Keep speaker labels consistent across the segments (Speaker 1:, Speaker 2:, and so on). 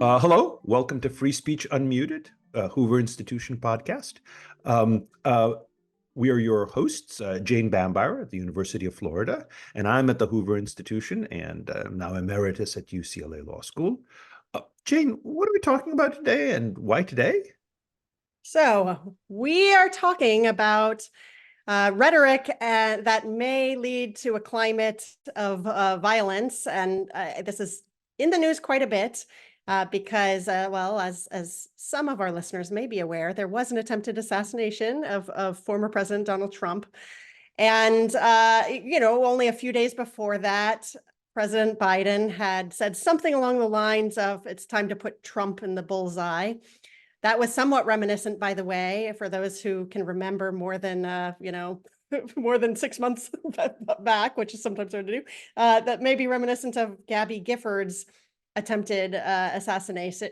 Speaker 1: Hello, welcome to Free Speech Unmuted, Hoover Institution podcast. Um, uh, we are your hosts, Jane Bambauer at the University of Florida, and I'm at the Hoover Institution and now emeritus at UCLA Law School. Jane, what are we talking about today and why today?
Speaker 2: So we are talking about rhetoric that may lead to a climate of violence. And this is in the news quite a bit because, well, as some of our listeners may be aware, there was an attempted assassination of former President Donald Trump. And, only a few days before that, President Biden had said something along the lines of, it's time to put Trump in the bullseye. That was somewhat reminiscent, by the way, for those who can remember more than, more than 6 months back, which is sometimes hard to do, that may be reminiscent of Gabby Gifford's attempted assassination.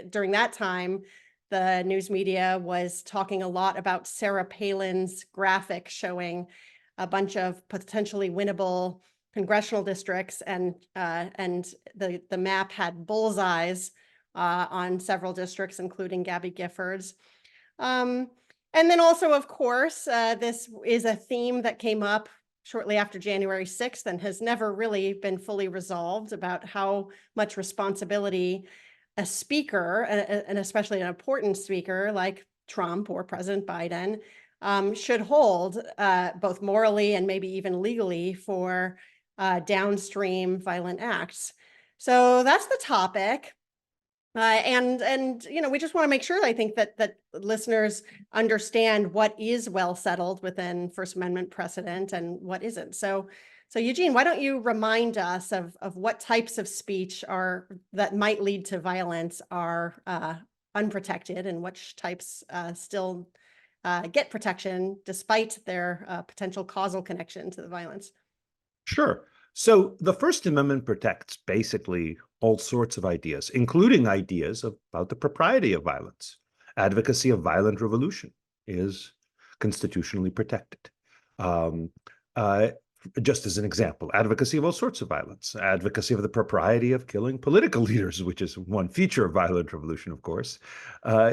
Speaker 2: During that time, the news media was talking a lot about Sarah Palin's graphic showing a bunch of potentially winnable congressional districts, and the map had bullseyes on several districts, including Gabby Gifford's. And then also, of course, this is a theme that came up shortly after January 6th and has never really been fully resolved about how much responsibility a speaker, and especially an important speaker like Trump or President Biden, should hold, both morally and maybe even legally, for downstream violent acts. So that's the topic. And we just want to make sure, I think, that listeners understand what is well settled within First Amendment precedent and what isn't. So Eugene, why don't you remind us of what types of speech that might lead to violence are unprotected, and which types still get protection despite their potential causal connection to the violence?
Speaker 1: Sure. So the First Amendment protects basically all sorts of ideas, including ideas about the propriety of violence. Advocacy of violent revolution is constitutionally protected. Just as an example, advocacy of all sorts of violence, advocacy of the propriety of killing political leaders, which is one feature of violent revolution, of course,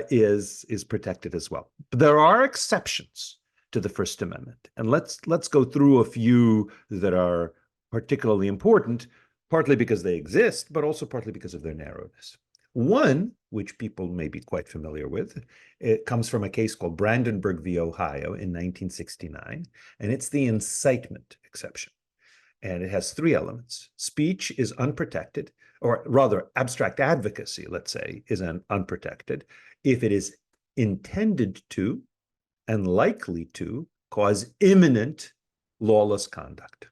Speaker 1: is protected as well. But there are exceptions to the First Amendment, and let's go through a few that are particularly important, partly because they exist, but also partly because of their narrowness. One, which people may be quite familiar with, it comes from a case called Brandenburg v. Ohio in 1969, and it's the incitement exception. And it has three elements. Speech is unprotected, or rather abstract advocacy, let's say, is unprotected if it is intended to and likely to cause imminent lawless conduct.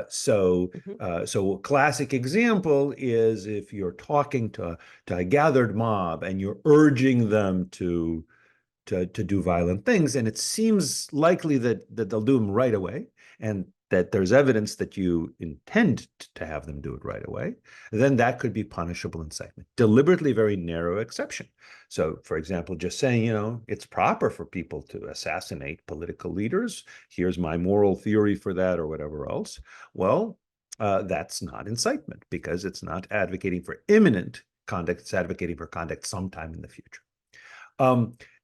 Speaker 1: So a classic example is if you're talking to a gathered mob and you're urging them to do violent things, and it seems likely that they'll do them right away, and that there's evidence that you intend to have them do it right away, then that could be punishable incitement. Deliberately very narrow exception. So, for example, just saying, it's proper for people to assassinate political leaders. Here's my moral theory for that, or whatever else. Well, that's not incitement, because it's not advocating for imminent conduct. It's advocating for conduct sometime in the future.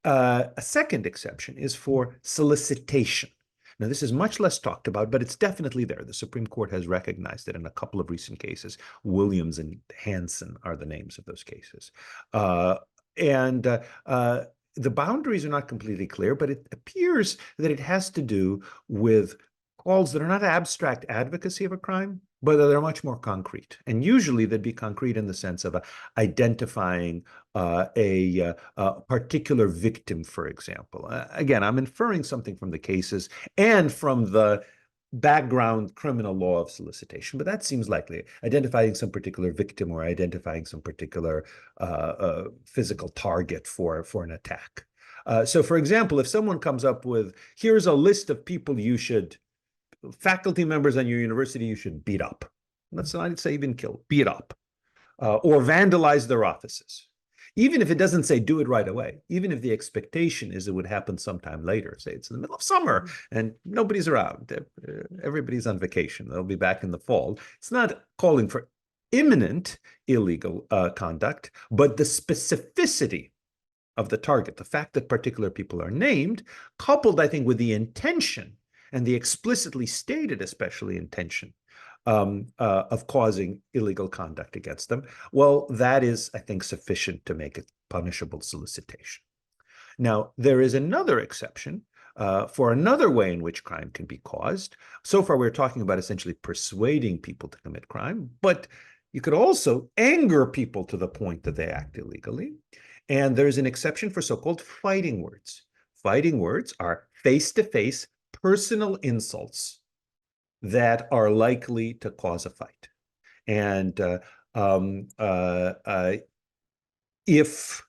Speaker 1: A second exception is for solicitation. Now, this is much less talked about, but it's definitely there. The Supreme Court has recognized it in a couple of recent cases. Williams and Hansen are the names of those cases. The boundaries are not completely clear, but it appears that it has to do with calls that are not abstract advocacy of a crime, but they're much more concrete. And usually they'd be concrete in the sense of identifying a particular victim, for example. Again, I'm inferring something from the cases and from the background criminal law of solicitation, but that seems likely. Identifying some particular victim or identifying some particular physical target for an attack. So, for example, if someone comes up with, here's a list of people faculty members on your university you should beat up. Let's not say even kill, beat up, or vandalize their offices. Even if it doesn't say do it right away, even if the expectation is it would happen sometime later, say it's in the middle of summer and nobody's around, everybody's on vacation, they'll be back in the fall. It's not calling for imminent illegal conduct, but the specificity of the target, the fact that particular people are named, coupled, I think, with the intention and the explicitly stated, especially intention of causing illegal conduct against them, well, that is, I think, sufficient to make it punishable solicitation. Now, there is another exception for another way in which crime can be caused. So far, we're talking about essentially persuading people to commit crime, but you could also anger people to the point that they act illegally. And there's an exception for so-called fighting words. Fighting words are face-to-face personal insults that are likely to cause a fight. And if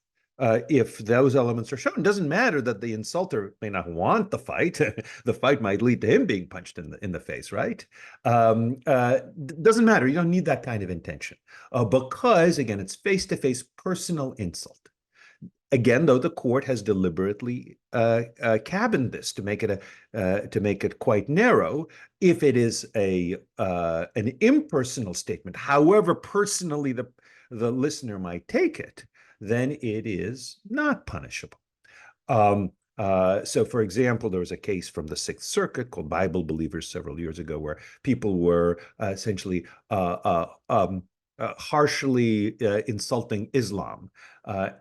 Speaker 1: those elements are shown, it doesn't matter that the insulter may not want the fight. The fight might lead to him being punched in the face, right? Doesn't matter. You don't need that kind of intention because, again, it's face-to-face personal insult. Again, though, the court has deliberately cabined this to make it quite narrow. If it is an impersonal statement, however personally the listener might take it, then it is not punishable. So, for example, there was a case from the Sixth Circuit called Bible Believers several years ago, where people were essentially harshly insulting Islam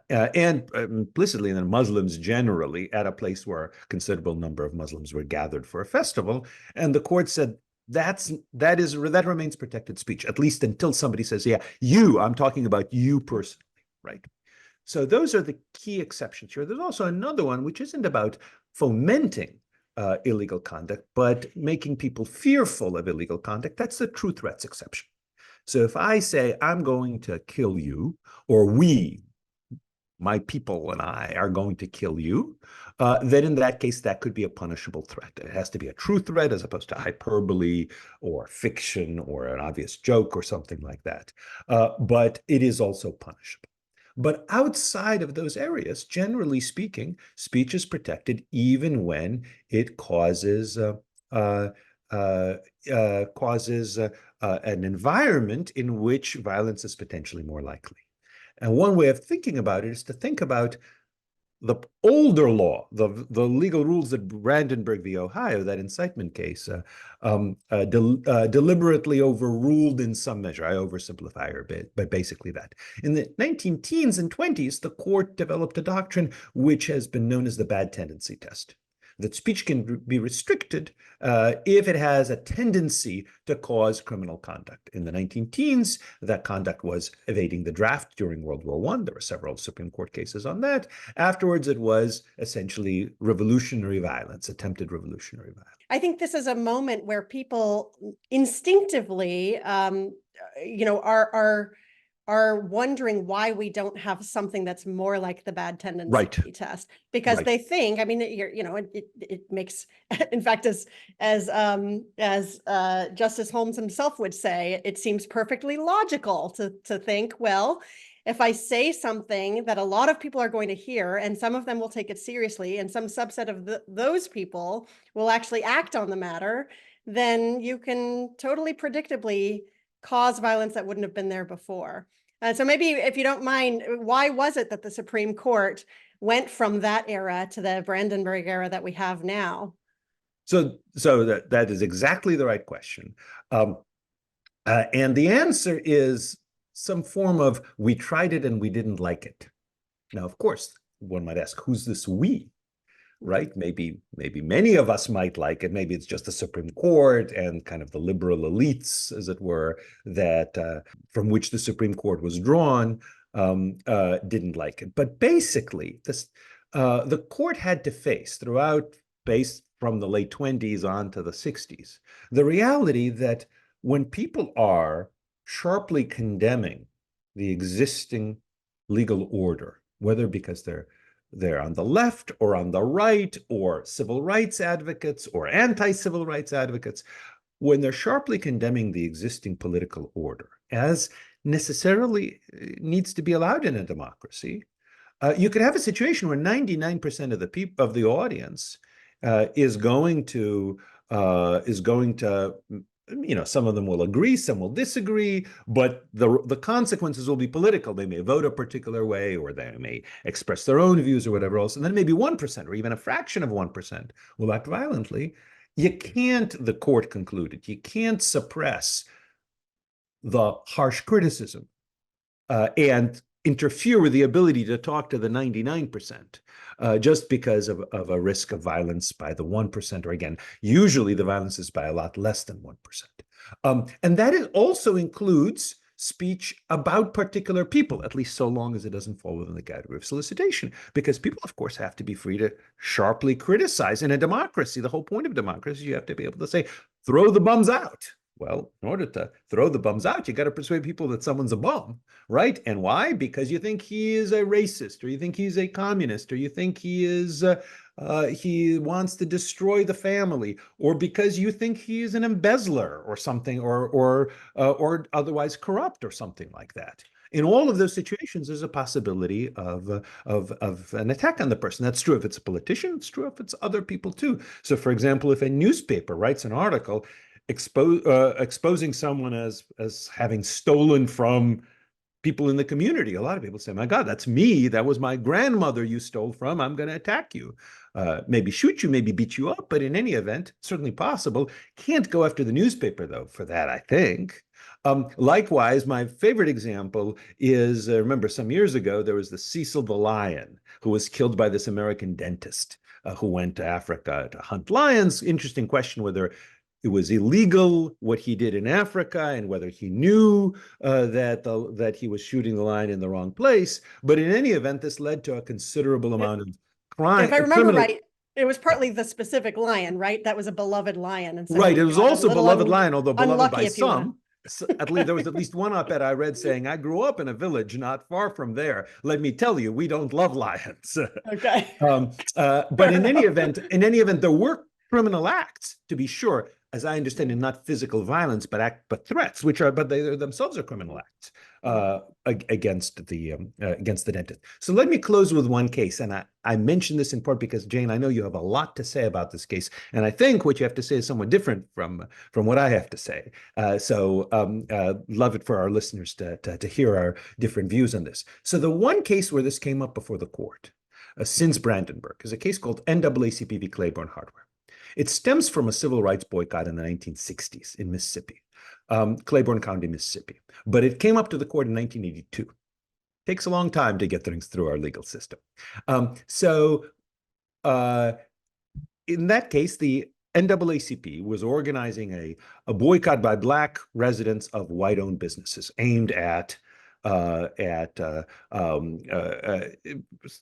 Speaker 1: and implicitly then Muslims generally at a place where a considerable number of Muslims were gathered for a festival. And the court said that remains protected speech, at least until somebody says, yeah, I'm talking about you personally, right? So those are the key exceptions here. There's also another one, which isn't about fomenting illegal conduct, but making people fearful of illegal conduct. That's the true threats exception. So if I say, I'm going to kill you, or my people and I are going to kill you, then in that case, that could be a punishable threat. It has to be a true threat as opposed to hyperbole or fiction or an obvious joke or something like that. But it is also punishable. But outside of those areas, generally speaking, speech is protected even when it causes an environment in which violence is potentially more likely. And one way of thinking about it is to think about the older law, the legal rules that Brandenburg v. Ohio, that incitement case, deliberately overruled in some measure. I oversimplify a bit, but basically that. In the 19-teens and 20s, the court developed a doctrine which has been known as the bad tendency test, that speech can be restricted if it has a tendency to cause criminal conduct. In the 19-teens, that conduct was evading the draft during World War I. There were several Supreme Court cases on that. Afterwards, it was essentially revolutionary violence, attempted revolutionary violence.
Speaker 2: I think this is a moment where people instinctively, are wondering why we don't have something that's more like the bad tendency test, because they think, I mean, it makes, in fact, as Justice Holmes himself would say, it seems perfectly logical to think, well, if I say something that a lot of people are going to hear, and some of them will take it seriously, and some subset of those people will actually act on the matter, then you can totally predictably cause violence that wouldn't have been there before. So maybe if you don't mind, why was it that the Supreme Court went from that era to the Brandenburg era that we have now?
Speaker 1: So that is exactly the right question. And the answer is some form of, we tried it and we didn't like it. Now, of course, one might ask, who's this we? Right? Maybe many of us might like it. Maybe it's just the Supreme Court and kind of the liberal elites, as it were, that from which the Supreme Court was drawn, didn't like it. But basically, the court had to face throughout, based from the late 20s on to the 60s, the reality that when people are sharply condemning the existing legal order, whether because they're on the left or on the right, or civil rights advocates or anti-civil rights advocates, when they're sharply condemning the existing political order, as necessarily needs to be allowed in a democracy, you could have a situation where 99% of the audience is going to some of them will agree, some will disagree, but the consequences will be political. They may vote a particular way, or they may express their own views or whatever else. And then maybe 1% or even a fraction of 1% will act violently. You can't, the court concluded, you can't suppress the harsh criticism and interfere with the ability to talk to the 99% just because of a risk of violence by the 1%, or again, usually the violence is by a lot less than 1%. And that also includes speech about particular people, at least so long as it doesn't fall within the category of solicitation, because people, of course, have to be free to sharply criticize. In a democracy, the whole point of democracy, you have to be able to say, throw the bums out. Well, in order to throw the bums out, you got to persuade people that someone's a bum, right? And why? Because you think he is a racist, or you think he's a communist, or you think he wants to destroy the family, or because you think he is an embezzler or something, or otherwise corrupt or something like that. In all of those situations, there's a possibility of an attack on the person. That's true if it's a politician. It's true if it's other people too. So, for example, if a newspaper writes an article exposing someone as having stolen from people in the community, a lot of people say, my God, that's me. That was my grandmother you stole from. I'm going to attack you. Maybe shoot you, maybe beat you up. But in any event, certainly possible. Can't go after the newspaper, though, for that, I think. Likewise, my favorite example is, remember, some years ago, there was the Cecil the lion who was killed by this American dentist who went to Africa to hunt lions. Interesting question whether it was illegal what he did in Africa, and whether he knew that he was shooting the lion in the wrong place. But in any event, this led to a considerable amount of crime.
Speaker 2: If I remember right, it was partly the specific lion, right? That was a beloved lion. And so
Speaker 1: right. It was also a beloved lion, although beloved
Speaker 2: unlucky,
Speaker 1: by some. So there was at least one op-ed I read saying, I grew up in a village not far from there. Let me tell you, we don't love lions.
Speaker 2: Okay.
Speaker 1: But in any event, there were criminal acts, to be sure, as I understand it, not physical violence, but threats, but they themselves are criminal acts against the dentist. So let me close with one case, and I mention this in part because, Jane, I know you have a lot to say about this case, and I think what you have to say is somewhat different from what I have to say. So love it for our listeners to hear our different views on this. So the one case where this came up before the court since Brandenburg is a case called NAACP v. Claiborne Hardware. It stems from a civil rights boycott in the 1960s in Mississippi, Claiborne County, Mississippi. But it came up to the court in 1982. Takes a long time to get things through our legal system. So in that case, the NAACP was organizing a boycott by Black residents of white-owned businesses aimed at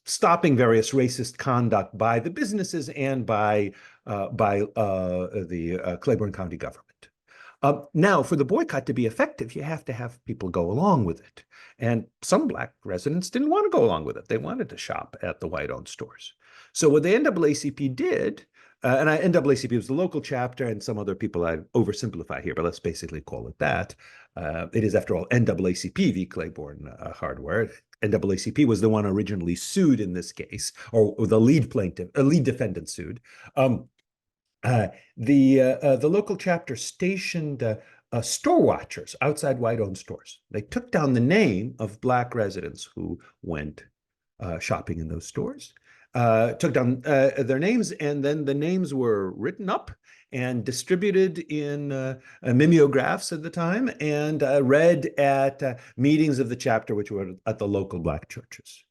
Speaker 1: stopping various racist conduct by the businesses and by the Claiborne County government. Now, for the boycott to be effective, you have to have people go along with it. And some Black residents didn't want to go along with it. They wanted to shop at the white-owned stores. So what the NAACP did, and NAACP was the local chapter, and some other people I oversimplify here, but let's basically call it that. It is, after all, NAACP v. Claiborne Hardware. NAACP was the one originally sued in this case, or the lead defendant sued. The local chapter stationed store watchers outside white-owned stores. They took down the name of Black residents who went shopping in those stores, took down their names, and then the names were written up and distributed in mimeographs at the time, and read at meetings of the chapter, which were at the local Black churches.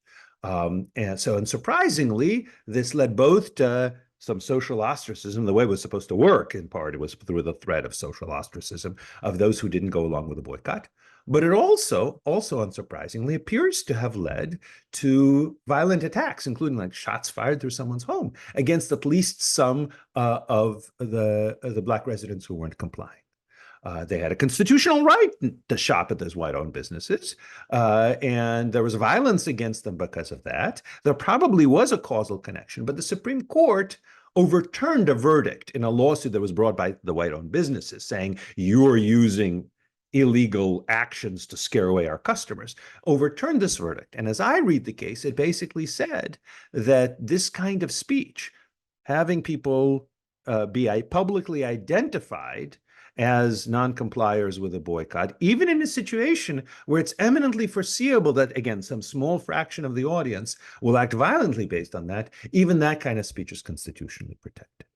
Speaker 1: And surprisingly, this led both to some social ostracism. The way it was supposed to work, in part, it was through the threat of social ostracism of those who didn't go along with the boycott. But it also unsurprisingly, appears to have led to violent attacks, including like shots fired through someone's home against at least some of the Black residents who weren't complying. They had a constitutional right to shop at those white-owned businesses, and there was violence against them because of that. There probably was a causal connection, but the Supreme Court overturned a verdict in a lawsuit that was brought by the white-owned businesses saying, you're using illegal actions to scare away our customers, overturned this verdict. And as I read the case, it basically said that this kind of speech, having people be publicly identified as non-compliers with a boycott, even in a situation where it's eminently foreseeable that, again, some small fraction of the audience will act violently based on that. Even that kind of speech is constitutionally protected.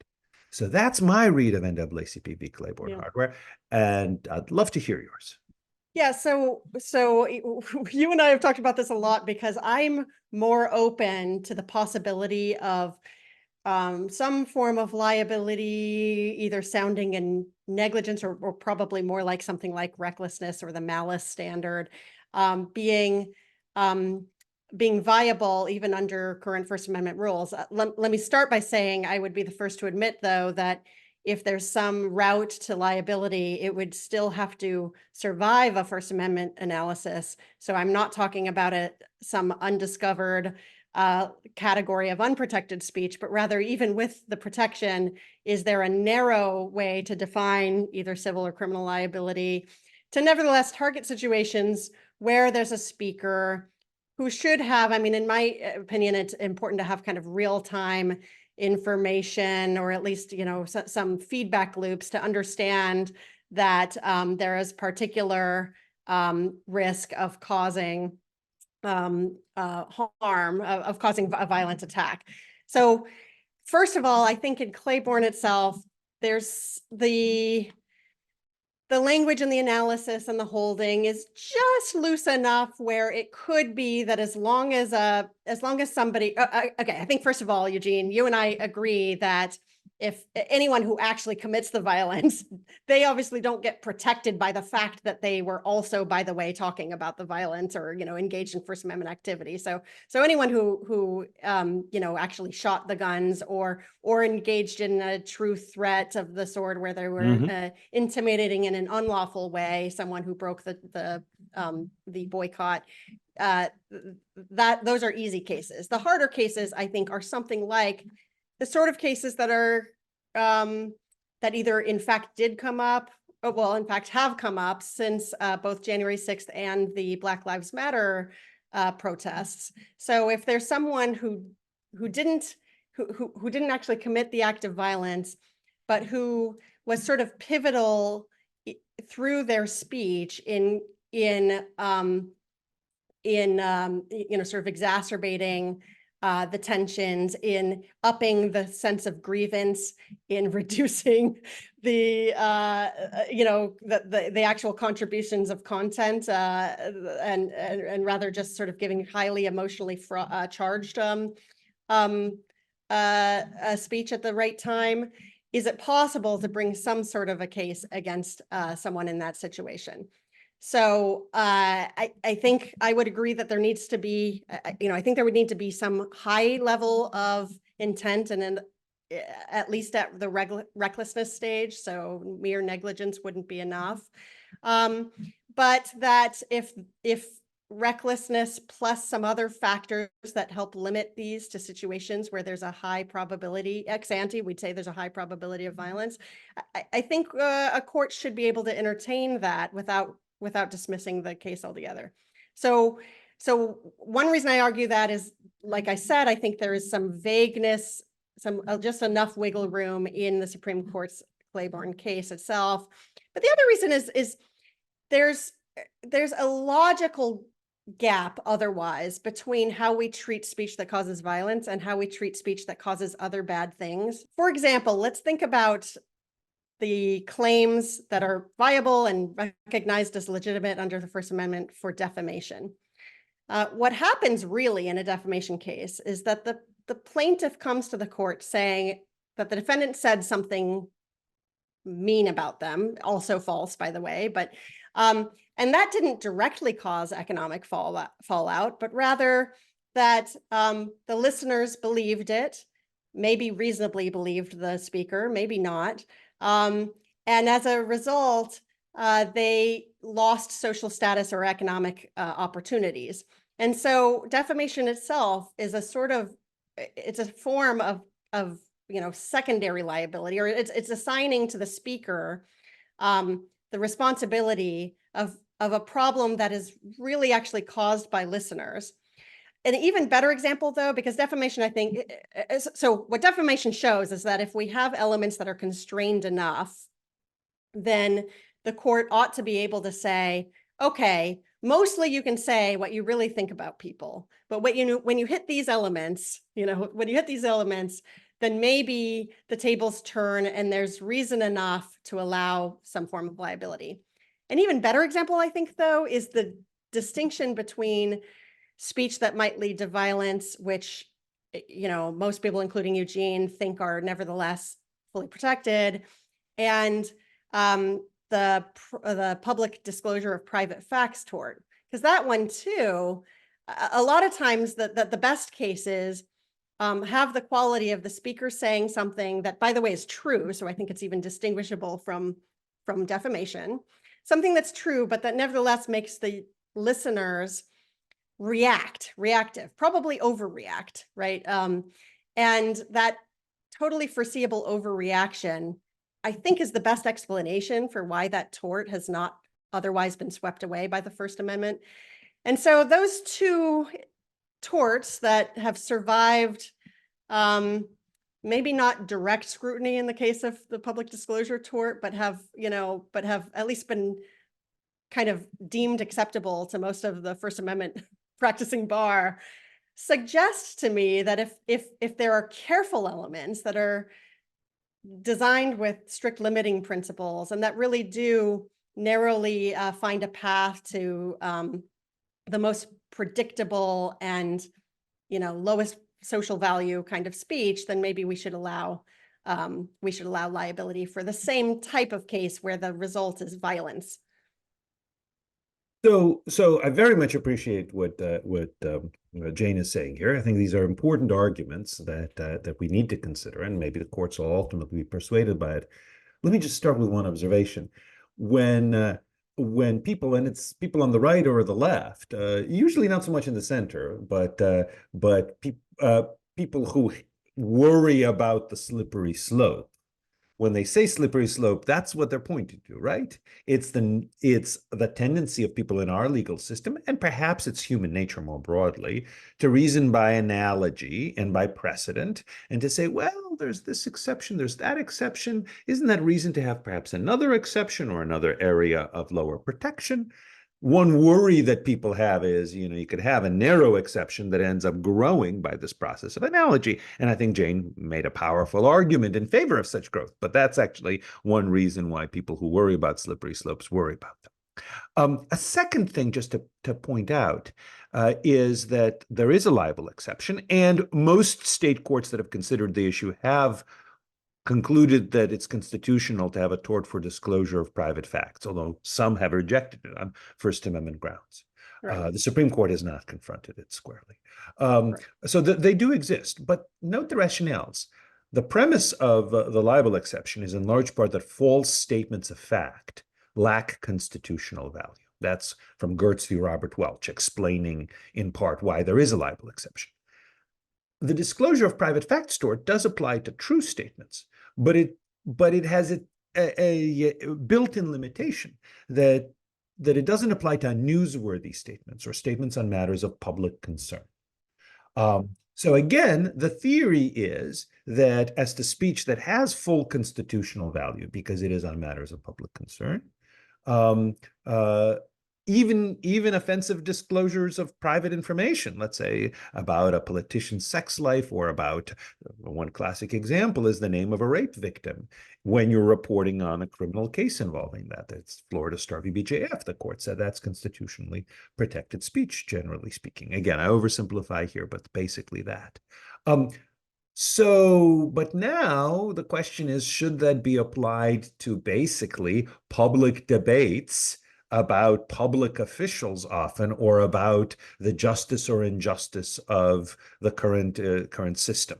Speaker 1: So that's my read of NAACP v. Claiborne Hardware, and I'd love to hear yours.
Speaker 2: Yeah, so you and I have talked about this a lot because I'm more open to the possibility of some form of liability, either sounding in negligence or probably more like something like recklessness or the malice standard, being viable even under current First Amendment rules. Let me start by saying I would be the first to admit, though, that if there's some route to liability, it would still have to survive a First Amendment analysis. So I'm not talking about some undiscovered category of unprotected speech, but rather, even with the protection, is there a narrow way to define either civil or criminal liability to nevertheless target situations where there's a speaker who should have, I mean, in my opinion, it's important to have kind of real-time information, or at least, some feedback loops to understand that there is particular risk of causing harm, of causing a violent attack. So first of all, I think in Claiborne itself, there's the language and the analysis and the holding is just loose enough where it could be that as long as somebody, okay, I think first of all, Eugene, you and I agree that if anyone who actually commits the violence, they obviously don't get protected by the fact that they were also, by the way, talking about the violence or, engaged in First Amendment activity. So anyone who actually shot the guns or engaged in a true threat of the sort where they were intimidating in an unlawful way, someone who broke the boycott, those are easy cases. The harder cases, I think, are something like the sort of cases that are that either in fact did come up, or, well, in fact have come up since both January 6th and the Black Lives Matter protests. So if there's someone who didn't actually commit the act of violence, but who was sort of pivotal through their speech in sort of exacerbating the tensions, in upping the sense of grievance, in reducing the actual contributions of content, and rather just sort of giving highly emotionally charged speech at the right time. Is it possible to bring some sort of a case against someone in that situation? So I think I would agree that there needs to be, I think there would need to be some high level of intent, and then at least at the recklessness stage. So mere negligence wouldn't be enough. But that if recklessness plus some other factors that help limit these to situations where there's a high probability, ex ante, we'd say there's a high probability of violence, I think a court should be able to entertain that without dismissing the case altogether. So one reason I argue that is, like I said, I think there is some vagueness, some just enough wiggle room in the Supreme Court's Claiborne case itself. But the other reason is there's a logical gap otherwise between how we treat speech that causes violence and how we treat speech that causes other bad things. For example, let's think about the claims that are viable and recognized as legitimate under the First Amendment for defamation. What happens really in a defamation case is that the plaintiff comes to the court saying that the defendant said something mean about them, also false, by the way, but and that didn't directly cause economic fallout, but rather that the listeners believed it, maybe reasonably believed the speaker, maybe not. And as a result, they lost social status or economic opportunities. And so defamation itself is a sort of, it's a form of secondary liability, or it's assigning to the speaker the responsibility of a problem that is really actually caused by listeners. An even better example, though, because defamation, I think, so what defamation shows is that if we have elements that are constrained enough, then the court ought to be able to say, okay, mostly you can say what you really think about people, but when you hit these elements, then maybe the tables turn and there's reason enough to allow some form of liability. An even better example, I think, though, is the distinction between speech that might lead to violence, which, most people, including Eugene, think are nevertheless fully protected, and the public disclosure of private facts tort. Because that one, too, a lot of times the best cases have the quality of the speaker saying something that, by the way, is true. So I think it's even distinguishable from defamation. Something that's true, but that nevertheless makes the listeners reactive, probably overreact, right? And that totally foreseeable overreaction, I think, is the best explanation for why that tort has not otherwise been swept away by the First Amendment. And so those two torts that have survived, maybe not direct scrutiny in the case of the public disclosure tort, but have at least been kind of deemed acceptable to most of the First Amendment practicing bar, suggests to me that if there are careful elements that are designed with strict limiting principles and that really do narrowly find a path to the most predictable and lowest social value kind of speech, then maybe we should allow liability for the same type of case where the result is violence.
Speaker 1: So I very much appreciate what Jane is saying here. I think these are important arguments that we need to consider, and maybe the courts will ultimately be persuaded by it. Let me just start with one observation. When people, and it's people on the right or the left, usually not so much in the center, but people who worry about the slippery slope. When they say slippery slope, that's what they're pointing to, right? It's the tendency of people in our legal system, and perhaps it's human nature more broadly, to reason by analogy and by precedent, and to say, well, there's this exception, there's that exception. Isn't that reason to have perhaps another exception or another area of lower protection? One worry that people have is, you could have a narrow exception that ends up growing by this process of analogy. And I think Jane made a powerful argument in favor of such growth. But that's actually one reason why people who worry about slippery slopes worry about them. A second thing just to point out is that there is a liable exception, and most state courts that have considered the issue have concluded that it's constitutional to have a tort for disclosure of private facts, although some have rejected it on First Amendment grounds. Right. The Supreme Court has not confronted it squarely. Right. So they do exist, but note the rationales. The premise of the liable exception is in large part that false statements of fact lack constitutional value. That's from Gertz v. Robert Welch, explaining in part why there is a liable exception. The disclosure of private facts tort does apply to true statements, but it has a built-in limitation that it doesn't apply to newsworthy statements or statements on matters of public concern. So again, the theory is that as to speech that has full constitutional value because it is on matters of public concern, even offensive disclosures of private information, let's say about a politician's sex life, or about one classic example is the name of a rape victim, when you're reporting on a criminal case involving that. That's Florida Star v. BJF. The court said that's constitutionally protected speech, generally speaking. Again, I oversimplify here, but basically that. But now the question is, should that be applied to basically public debates about public officials often, or about the justice or injustice of the current system?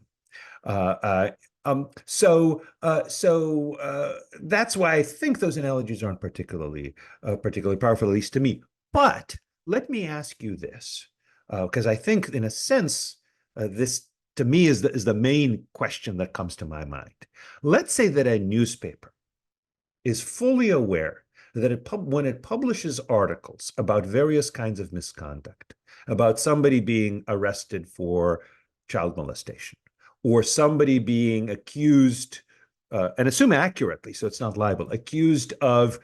Speaker 1: So that's why I think those analogies aren't particularly powerful, at least to me. But let me ask you this, because I think, in a sense, this to me is the main question that comes to my mind. Let's say that a newspaper is fully aware that when it publishes articles about various kinds of misconduct, about somebody being arrested for child molestation, or somebody being accused and assume accurately, so it's not libel, accused of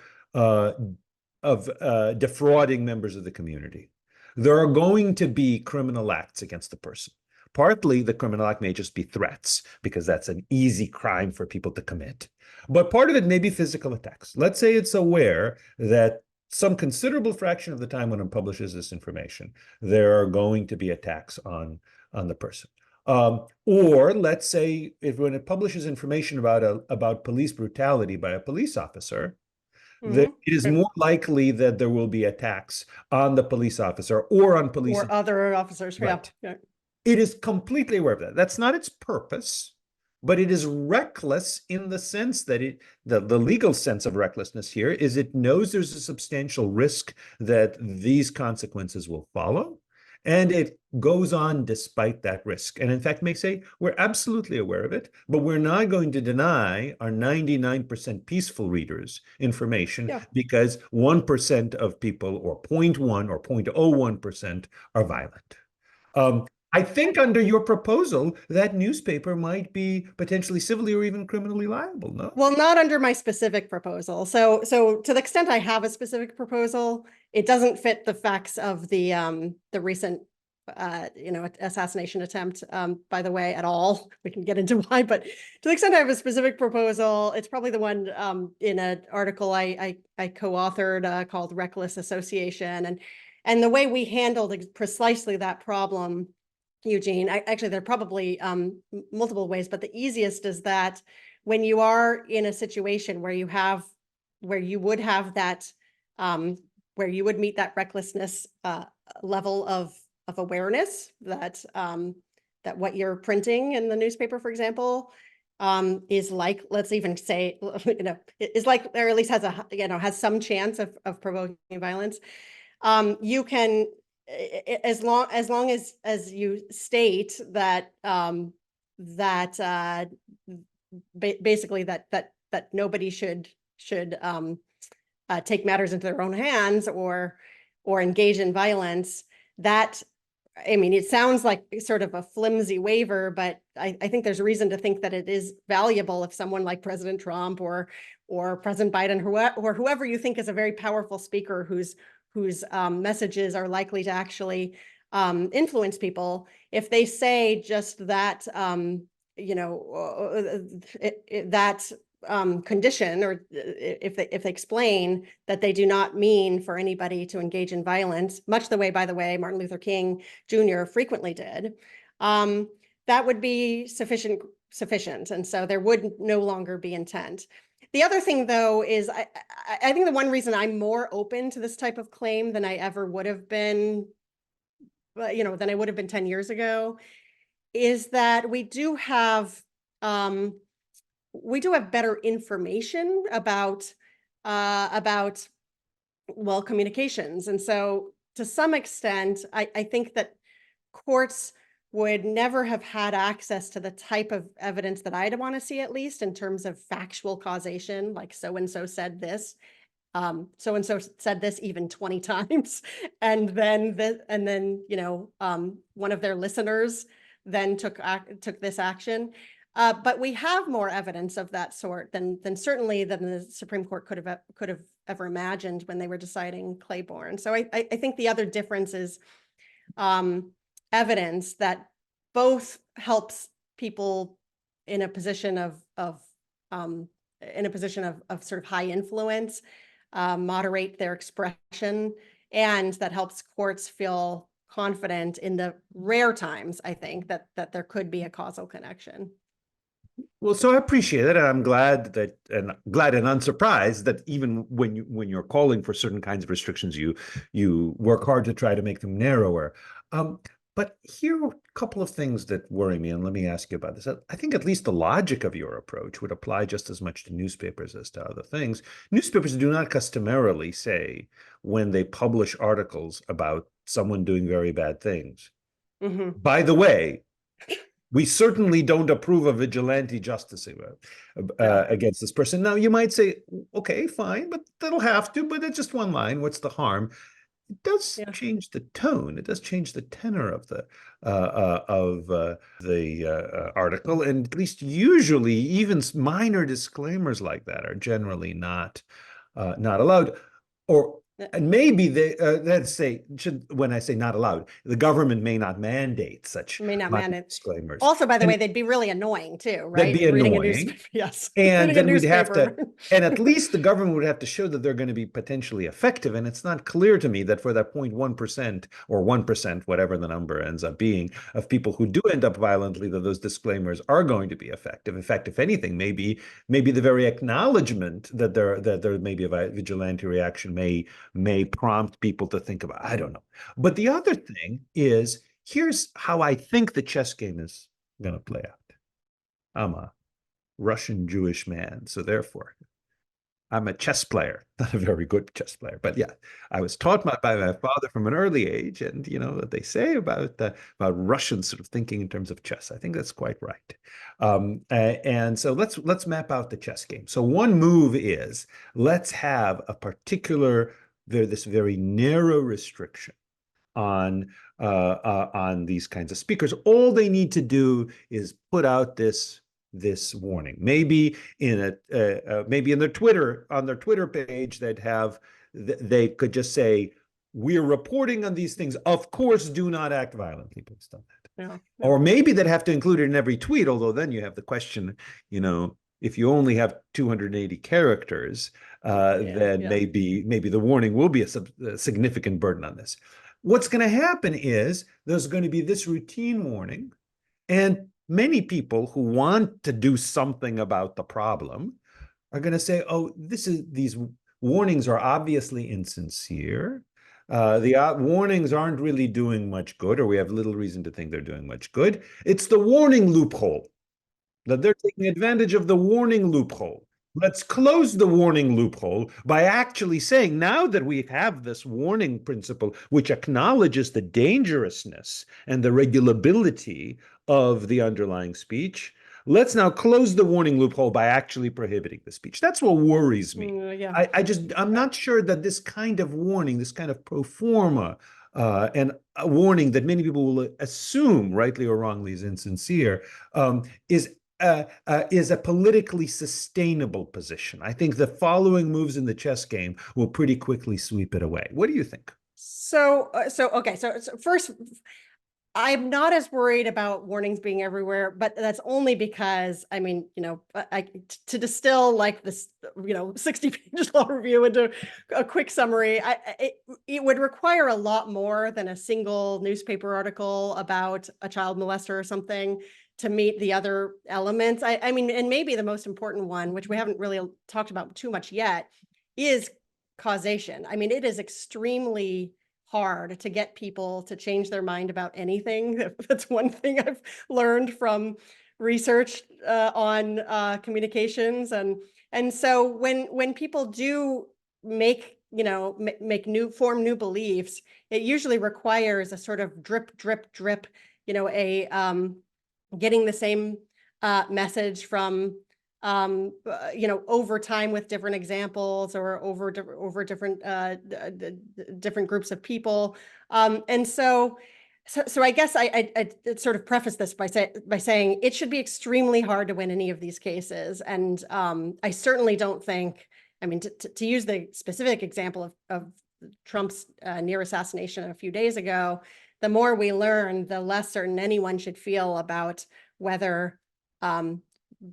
Speaker 1: defrauding members of the community. There are going to be criminal acts against the person. Partly, the criminal act may just be threats, because that's an easy crime for people to commit. But part of it may be physical attacks. Let's say it's aware that some considerable fraction of the time when it publishes this information, there are going to be attacks on the person. Or let's say if when it publishes information about police brutality by a police officer, that it is more likely that there will be attacks on the police officer or on police
Speaker 2: or other officers.
Speaker 1: Right.
Speaker 2: Yeah.
Speaker 1: It is completely aware of that. That's not its purpose, but it is reckless in the sense that the legal sense of recklessness here is it knows there's a substantial risk that these consequences will follow, and it goes on despite that risk. And in fact, may say, we're absolutely aware of it, but we're not going to deny our 99% peaceful readers information because 1% of people, or 0.1 or 0.01%, are violent. I think under your proposal, that newspaper might be potentially civilly or even criminally liable, no?
Speaker 2: Well, not under my specific proposal. So to the extent I have a specific proposal, it doesn't fit the facts of the recent assassination attempt, by the way, at all. We can get into why, but to the extent I have a specific proposal, it's probably the one in an article I co-authored called Reckless Association. And the way we handled precisely that problem, Eugene, actually, there are probably multiple ways, but the easiest is that when you are in a situation where you would have that, where you would meet that recklessness level of awareness that that what you're printing in the newspaper, for example, is like, let's even say, is like, or at least has has some chance of provoking violence. You can, as long as you state that basically that nobody should take matters into their own hands or engage in violence. That, I mean, it sounds like sort of a flimsy waiver, but I think there's a reason to think that it is valuable if someone like President Trump or President Biden or whoever you think is a very powerful speaker whose messages are likely to actually influence people, if they say just that, that condition, or if they explain that they do not mean for anybody to engage in violence, much the way, by the way, Martin Luther King Jr. frequently did, that would be sufficient. And so there would no longer be intent. The other thing, though, is I think the one reason I'm more open to this type of claim than I ever would have been, than I would have been 10 years ago, is that we do have better information about communications. And so to some extent, I think that courts would never have had access to the type of evidence that I'd want to see, at least in terms of factual causation, like so-and-so said this, so-and-so said this even 20 times. And then one of their listeners then took this action. But we have more evidence of that sort than certainly than the Supreme Court could have ever imagined when they were deciding Claiborne. So I think the other difference is evidence that both helps people in a position of sort of high influence, moderate their expression, and that helps courts feel confident in the rare times, I think, that there could be a causal connection.
Speaker 1: Well, so I appreciate it. And I'm glad and unsurprised that even when you're calling for certain kinds of restrictions, you work hard to try to make them narrower. But here are a couple of things that worry me, and let me ask you about this. I think at least the logic of your approach would apply just as much to newspapers as to other things. Newspapers do not customarily say, when they publish articles about someone doing very bad things, by the way, we certainly don't approve of vigilante justice against this person. Now, you might say, okay, fine, but that'll have to, but it's just one line. What's the harm? it does
Speaker 2: Yeah.
Speaker 1: change the tone. It does change the tenor of the article, and at least usually, even minor disclaimers like that are generally not allowed. Or and maybe they let's say when I say not allowed, the government may not mandate such
Speaker 2: May not
Speaker 1: minor
Speaker 2: mandate.
Speaker 1: disclaimers.
Speaker 2: Also, by the way,
Speaker 1: And
Speaker 2: they'd be really annoying too,
Speaker 1: that'd
Speaker 2: right?
Speaker 1: be
Speaker 2: Reading a
Speaker 1: annoying.
Speaker 2: newspaper. Yes.
Speaker 1: And
Speaker 2: Reading a
Speaker 1: then we'd have to,
Speaker 2: newspaper.
Speaker 1: and at least the government would have to show that they're going to be potentially effective. And it's not clear to me that for that 0.1% or 1%, whatever the number ends up being, of people who do end up violently, that those disclaimers are going to be effective. In fact, if anything, maybe the very acknowledgement that there may be a vigilante reaction may prompt people to think about, I don't know. But the other thing is, here's how I think the chess game is going to play out. I'm a Russian Jewish man, so therefore I'm a chess player, not a very good chess player, but yeah, I was taught by my father from an early age, and you know what they say about Russians sort of thinking in terms of chess. I think that's quite right. And so let's map out the chess game. So one move is, let's have a particular this very narrow restriction on these kinds of speakers. All they need to do is put out this warning. Maybe in their Twitter page, they could just say, "We're reporting on these things. Of course, do not act violently." Please don't.
Speaker 2: Yeah.
Speaker 1: Or maybe they'd have to include it in every tweet. Although then you have the question, you know, if you only have 280 characters, then maybe the warning will be a significant burden on this. What's going to happen is there's going to be this routine warning, and many people who want to do something about the problem are going to say, "Oh, these warnings are obviously insincere. The warnings aren't really doing much good, or we have little reason to think they're doing much good. It's the warning loophole, that they're taking advantage of the warning loophole. Let's close the warning loophole by actually saying, now that we have this warning principle, which acknowledges the dangerousness and the regulability of the underlying speech, let's now close the warning loophole by actually prohibiting the speech." That's what worries me.
Speaker 2: Yeah.
Speaker 1: I'm not sure that this kind of warning, this kind of pro forma, and a warning that many people will assume, rightly or wrongly, is insincere, is a politically sustainable position. I think the following moves in the chess game will pretty quickly sweep it away. What do you think?
Speaker 2: So first, I'm not as worried about warnings being everywhere, but that's only because, I mean, you know, to distill like this, you know, 60-page law review into a quick summary, it would require a lot more than a single newspaper article about a child molester or something to meet the other elements. I mean, and maybe the most important one, which we haven't really talked about too much yet, is causation. I mean, it is extremely hard to get people to change their mind about anything. That's one thing I've learned from research on communications. And so when people do form new beliefs, it usually requires a sort of drip, you know, getting the same message from over time with different examples or over different different groups of people. And so I guess I sort of preface this by saying it should be extremely hard to win any of these cases. And I certainly don't think, I mean, to use the specific example of Trump's near assassination a few days ago, the more we learn, the less certain anyone should feel about whether President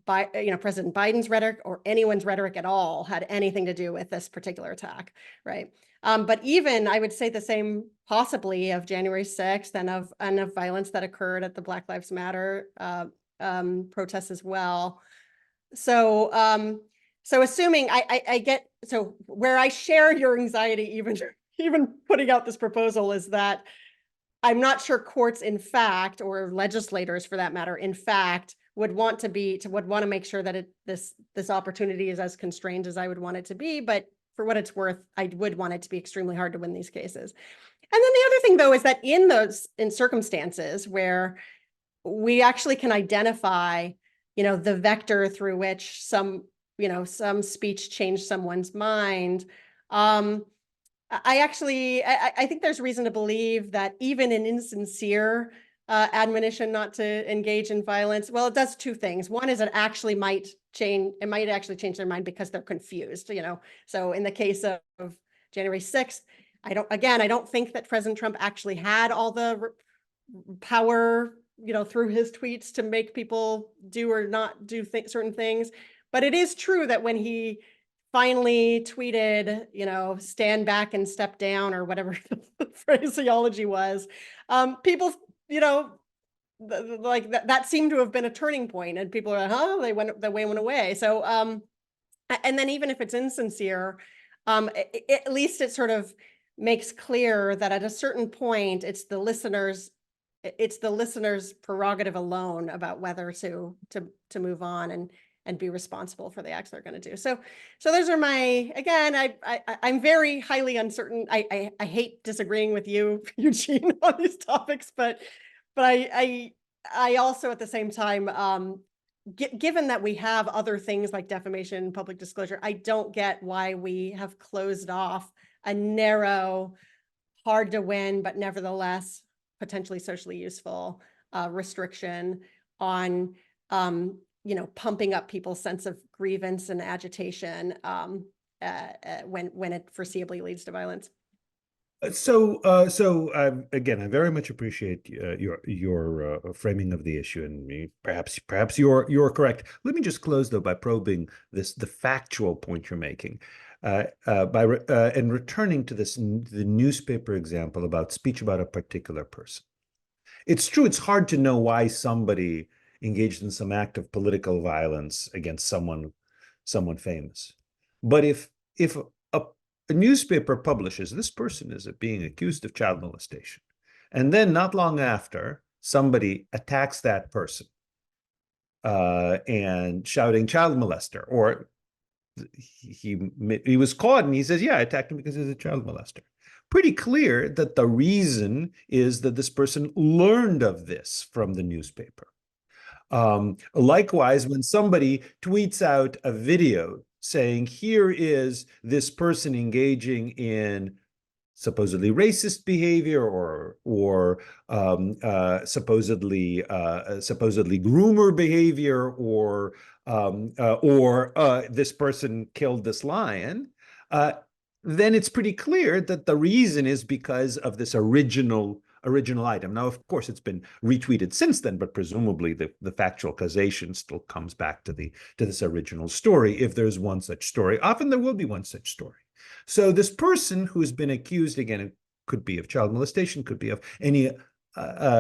Speaker 2: Biden's rhetoric or anyone's rhetoric at all had anything to do with this particular attack, right? But even I would say the same possibly of January 6th and of violence that occurred at the Black Lives Matter protests as well. So assuming I get, so where I share your anxiety, even putting out this proposal, is that I'm not sure courts, in fact, or legislators for that matter, in fact, would want to make sure that this opportunity is as constrained as I would want it to be. But for what it's worth, I would want it to be extremely hard to win these cases. And then the other thing, though, is that in circumstances where we actually can identify, the vector through which some speech changed someone's mind, I think there's reason to believe that even an insincere admonition not to engage in violence, well, it does two things. One is it might actually change their mind because they're confused, So in the case of January 6th, I don't think that President Trump actually had all the power, through his tweets to make people do or not do certain things. But it is true that when he finally tweeted, stand back and step down, or whatever the phraseology was, people, like that seemed to have been a turning point, and people are like, oh, the way went away. So, and then even if it's insincere, at least it sort of makes clear that at a certain point, it's the listener's prerogative alone about whether to move on and be responsible for the acts they're going to do. So those are I'm very highly uncertain. I hate disagreeing with you, Eugene, on these topics, but I also at the same time, given that we have other things like defamation, public disclosure, I don't get why we have closed off a narrow, hard to win, but nevertheless potentially socially useful restriction on pumping up people's sense of grievance and agitation when it foreseeably leads to violence.
Speaker 1: So again, I very much appreciate your framing of the issue, and perhaps you're correct. Let me just close though by probing the factual point you're making, and returning to the newspaper example about speech about a particular person. It's true, it's hard to know why somebody engaged in some act of political violence against someone famous, but if a newspaper publishes this person is being accused of child molestation, and then not long after somebody attacks that person and shouting child molester, or he was caught and he says, yeah, I attacked him because he's a child molester. Pretty clear that the reason is that this person learned of this from the newspaper. Likewise, when somebody tweets out a video saying, here is this person engaging in supposedly racist behavior or supposedly groomer behavior, or this person killed this lion, then it's pretty clear that the reason is because of this original item. Now, of course, it's been retweeted since then, but presumably the factual causation still comes back to this original story, if there's one such story. Often there will be one such story. So this person who's been accused, again, it could be of child molestation, could be of any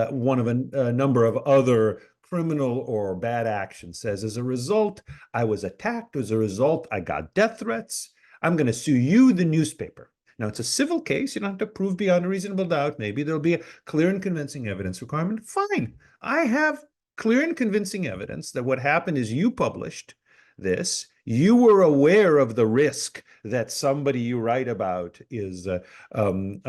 Speaker 1: one of a number of other criminal or bad actions, says, as a result, I was attacked. As a result, I got death threats. I'm going to sue you, the newspaper. Now, it's a civil case. You don't have to prove beyond a reasonable doubt. Maybe there'll be a clear and convincing evidence requirement. Fine. I have clear and convincing evidence that what happened is you published this. You were aware of the risk that somebody you write about is going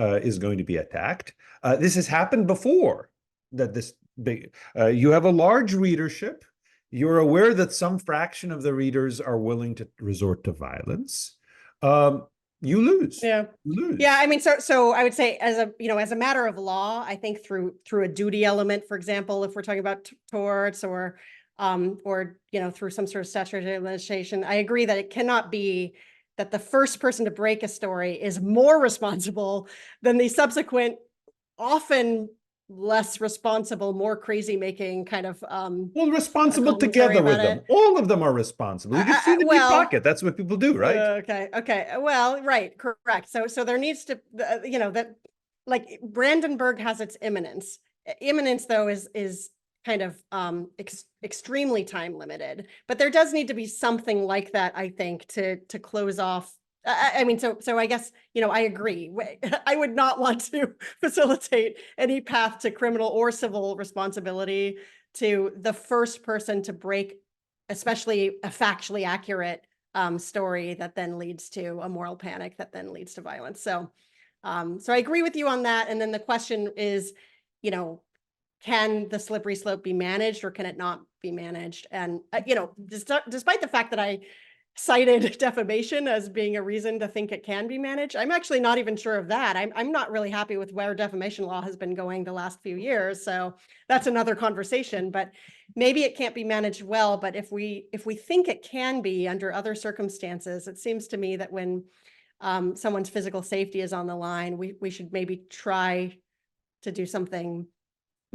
Speaker 1: to be attacked. This has happened before. You have a large readership. You're aware that some fraction of the readers are willing to resort to violence. You lose.
Speaker 2: Yeah.
Speaker 1: You lose.
Speaker 2: Yeah. I mean, so I would say as a matter of law, I think through a duty element, for example, if we're talking about torts or through some sort of statutory legislation, I agree that it cannot be that the first person to break a story is more responsible than the subsequent, often less responsible, more crazy making kind of
Speaker 1: responsible together with them. All of them are responsible. You can see the deep pocket. That's what people do, right?
Speaker 2: Okay. Well, right, correct. So there needs to, that, like, Brandenburg has its imminence. Imminence, though, is kind of extremely time limited, but there does need to be something like that, I think, to close off. I mean, so I guess, I agree. I would not want to facilitate any path to criminal or civil responsibility to the first person to break, especially a factually accurate story that then leads to a moral panic that then leads to violence. So I agree with you on that. And then the question is, can the slippery slope be managed, or can it not be managed? And, despite the fact that I cited defamation as being a reason to think it can be managed. I'm actually not even sure of that. I'm not really happy with where defamation law has been going the last few years. So that's another conversation, but maybe it can't be managed well. But if we think it can be under other circumstances, it seems to me that when someone's physical safety is on the line, we should maybe try to do something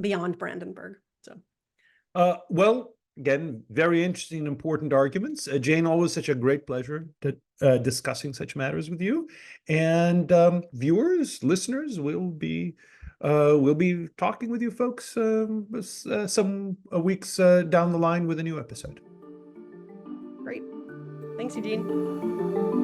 Speaker 2: beyond Brandenburg. So,
Speaker 1: well, again, very interesting and important arguments. Jane, always such a great pleasure to discussing such matters with you. And viewers, listeners, we'll be talking with you folks some weeks down the line with a new episode.
Speaker 2: great. Thanks, Eugene.